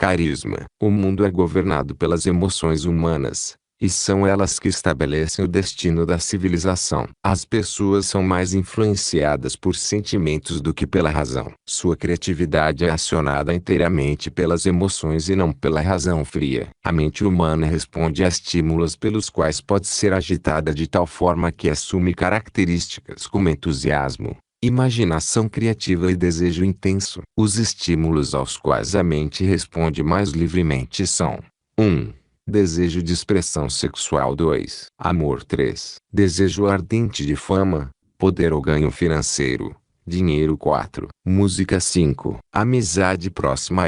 Carisma. O mundo é governado pelas emoções humanas, e são elas que estabelecem o destino da civilização. As pessoas são mais influenciadas por sentimentos do que pela razão. Sua criatividade é acionada inteiramente pelas emoções e não pela razão fria. A mente humana responde a estímulos pelos quais pode ser agitada de tal forma que assume características como entusiasmo, imaginação criativa e desejo intenso. Os estímulos aos quais a mente responde mais livremente são: 1. Desejo de expressão sexual. 2. Amor. 3. Desejo ardente de fama, poder ou ganho financeiro, dinheiro. 4. Música. 5. Amizade próxima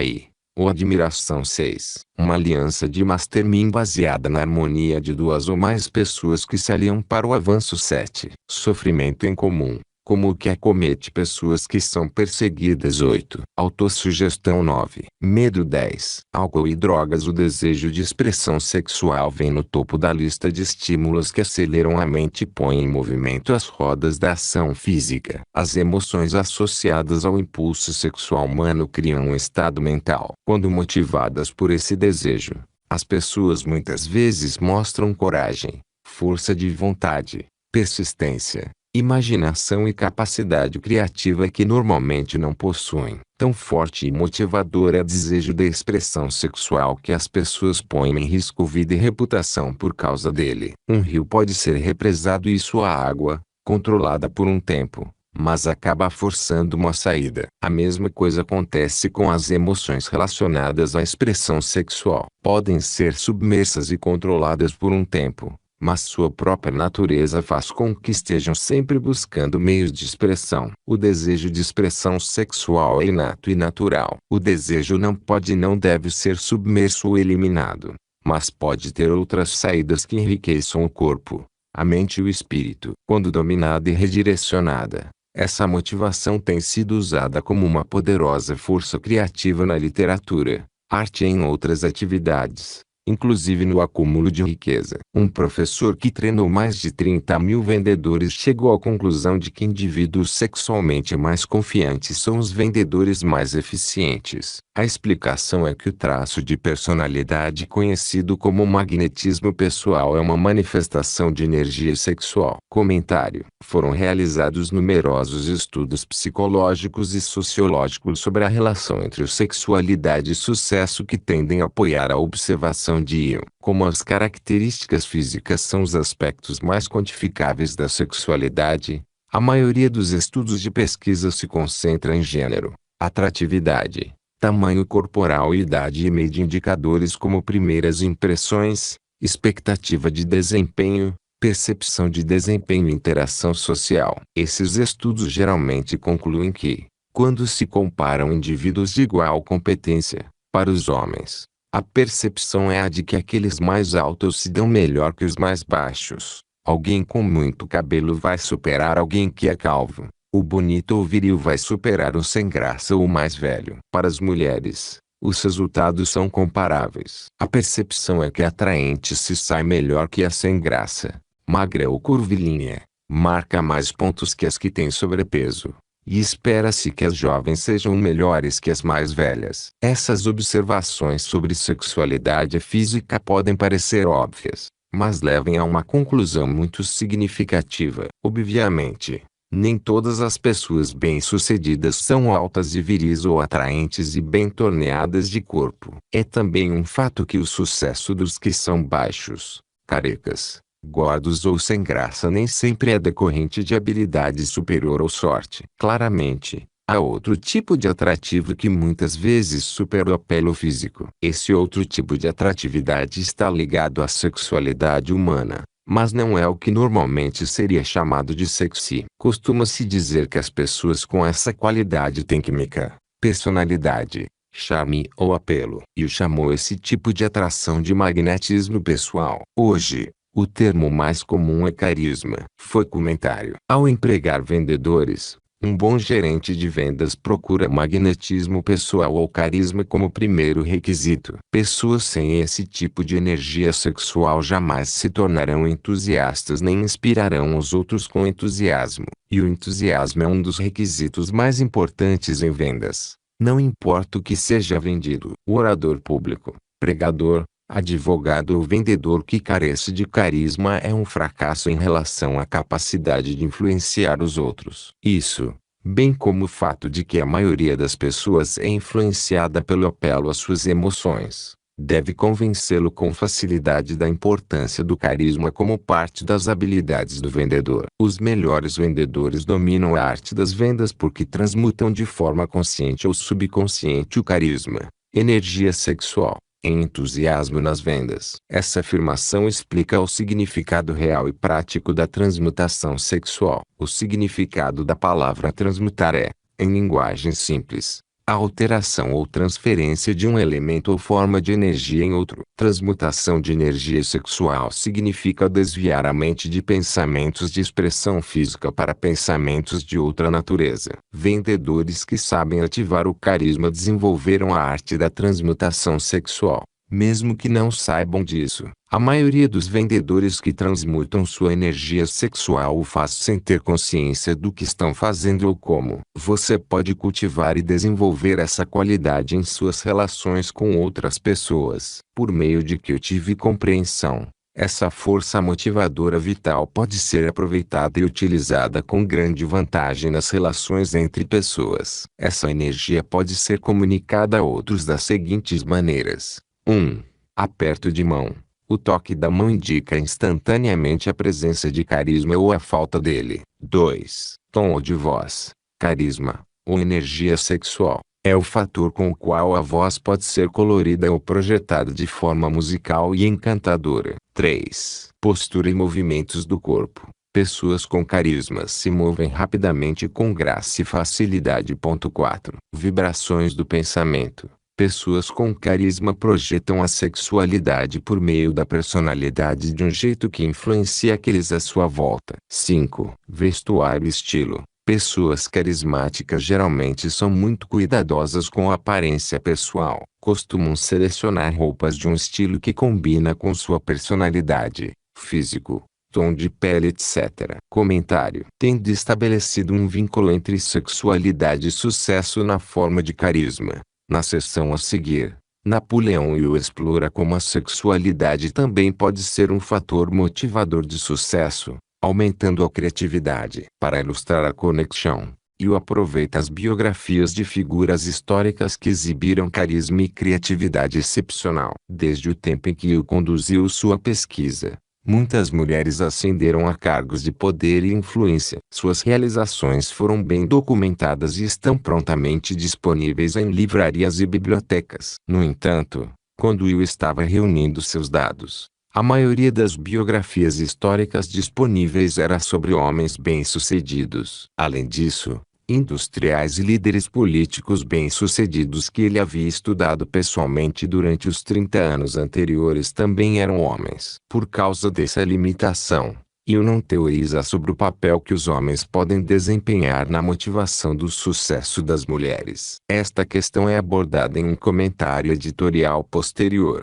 ou admiração. 6. Uma aliança de mastermind baseada na harmonia de duas ou mais pessoas que se aliam para o avanço. 7. Sofrimento em comum, como o que acomete pessoas que são perseguidas. 8. Autossugestão. 9. Medo. 10. Álcool e drogas. O desejo de expressão sexual vem no topo da lista de estímulos que aceleram a mente e põem em movimento as rodas da ação física. As emoções associadas ao impulso sexual humano criam um estado mental. Quando motivadas por esse desejo, as pessoas muitas vezes mostram coragem, força de vontade, persistência, imaginação e capacidade criativa que normalmente não possuem. Tão forte e motivador é o desejo de expressão sexual que as pessoas põem em risco vida e reputação por causa dele. Um rio pode ser represado e sua água, controlada por um tempo, mas acaba forçando uma saída. A mesma coisa acontece com as emoções relacionadas à expressão sexual. Podem ser submersas e controladas por um tempo, mas sua própria natureza faz com que estejam sempre buscando meios de expressão. O desejo de expressão sexual é inato e natural. O desejo não pode e não deve ser submerso ou eliminado, mas pode ter outras saídas que enriqueçam o corpo, a mente e o espírito. Quando dominada e redirecionada, essa motivação tem sido usada como uma poderosa força criativa na literatura, arte e em outras atividades, inclusive no acúmulo de riqueza. Um professor que treinou mais de 30.000 vendedores chegou à conclusão de que indivíduos sexualmente mais confiantes são os vendedores mais eficientes. A explicação é que o traço de personalidade conhecido como magnetismo pessoal é uma manifestação de energia sexual. Comentário: foram realizados numerosos estudos psicológicos e sociológicos sobre a relação entre sexualidade e sucesso que tendem a apoiar a observação de como as características físicas são os aspectos mais quantificáveis da sexualidade. A maioria dos estudos de pesquisa se concentra em gênero, atratividade, tamanho corporal e idade e mede indicadores como primeiras impressões, expectativa de desempenho, percepção de desempenho e interação social. Esses estudos geralmente concluem que, quando se comparam indivíduos de igual competência, para os homens, a percepção é a de que aqueles mais altos se dão melhor que os mais baixos. Alguém com muito cabelo vai superar alguém que é calvo. O bonito ou viril vai superar o sem graça ou o mais velho. Para as mulheres, os resultados são comparáveis. A percepção é que a atraente se sai melhor que a sem graça, magra ou curvilínea, marca mais pontos que as que têm sobrepeso, e espera-se que as jovens sejam melhores que as mais velhas. Essas observações sobre sexualidade física podem parecer óbvias, mas levam a uma conclusão muito significativa. Obviamente, nem todas as pessoas bem-sucedidas são altas e viris ou atraentes e bem torneadas de corpo. É também um fato que o sucesso dos que são baixos, carecas, gordos ou sem graça nem sempre é decorrente de habilidade superior ou sorte. Claramente, há outro tipo de atrativo que muitas vezes supera o apelo físico. Esse outro tipo de atratividade está ligado à sexualidade humana, mas não é o que normalmente seria chamado de sexy. Costuma-se dizer que as pessoas com essa qualidade têm química, personalidade, charme ou apelo. E chamou esse tipo de atração de magnetismo pessoal. Hoje, o termo mais comum é carisma. Foi comentário. Ao empregar vendedores, um bom gerente de vendas procura magnetismo pessoal ou carisma como primeiro requisito. Pessoas sem esse tipo de energia sexual jamais se tornarão entusiastas nem inspirarão os outros com entusiasmo. E o entusiasmo é um dos requisitos mais importantes em vendas. Não importa o que seja vendido. O orador público, pregador, advogado ou vendedor que carece de carisma é um fracasso em relação à capacidade de influenciar os outros. Isso, bem como o fato de que a maioria das pessoas é influenciada pelo apelo às suas emoções, deve convencê-lo com facilidade da importância do carisma como parte das habilidades do vendedor. Os melhores vendedores dominam a arte das vendas porque transmutam de forma consciente ou subconsciente o carisma, energia sexual, em entusiasmo nas vendas. Essa afirmação explica o significado real e prático da transmutação sexual. O significado da palavra transmutar é, em linguagem simples, a alteração ou transferência de um elemento ou forma de energia em outro. Transmutação de energia sexual significa desviar a mente de pensamentos de expressão física para pensamentos de outra natureza. Vendedores que sabem ativar o carisma desenvolveram a arte da transmutação sexual. Mesmo que não saibam disso, a maioria dos vendedores que transmutam sua energia sexual o faz sem ter consciência do que estão fazendo ou como. Você pode cultivar e desenvolver essa qualidade em suas relações com outras pessoas. Por meio de cultivo e compreensão, essa força motivadora vital pode ser aproveitada e utilizada com grande vantagem nas relações entre pessoas. Essa energia pode ser comunicada a outros das seguintes maneiras. 1. Aperto de mão. O toque da mão indica instantaneamente a presença de carisma ou a falta dele. 2. Tom de voz. Carisma, ou energia sexual, é o fator com o qual a voz pode ser colorida ou projetada de forma musical e encantadora. 3. Postura e movimentos do corpo. Pessoas com carisma se movem rapidamente com graça e facilidade. 4. Vibrações do pensamento. Pessoas com carisma projetam a sexualidade por meio da personalidade de um jeito que influencia aqueles à sua volta. 5. Vestuário e estilo. Pessoas carismáticas geralmente são muito cuidadosas com a aparência pessoal. Costumam selecionar roupas de um estilo que combina com sua personalidade, físico, tom de pele, etc. Comentário. Tendo estabelecido um vínculo entre sexualidade e sucesso na forma de carisma, na seção a seguir, Napoleão Hill explora como a sexualidade também pode ser um fator motivador de sucesso, aumentando a criatividade. Para ilustrar a conexão, Hill aproveita as biografias de figuras históricas que exibiram carisma e criatividade excepcional. Desde o tempo em que Hill conduziu sua pesquisa, muitas mulheres ascenderam a cargos de poder e influência. Suas realizações foram bem documentadas e estão prontamente disponíveis em livrarias e bibliotecas. No entanto, quando Hill estava reunindo seus dados, a maioria das biografias históricas disponíveis era sobre homens bem-sucedidos. Além disso, industriais e líderes políticos bem-sucedidos que ele havia estudado pessoalmente durante os 30 anos anteriores também eram homens. Por causa dessa limitação, Hill não teoriza sobre o papel que os homens podem desempenhar na motivação do sucesso das mulheres. Esta questão é abordada em um comentário editorial posterior.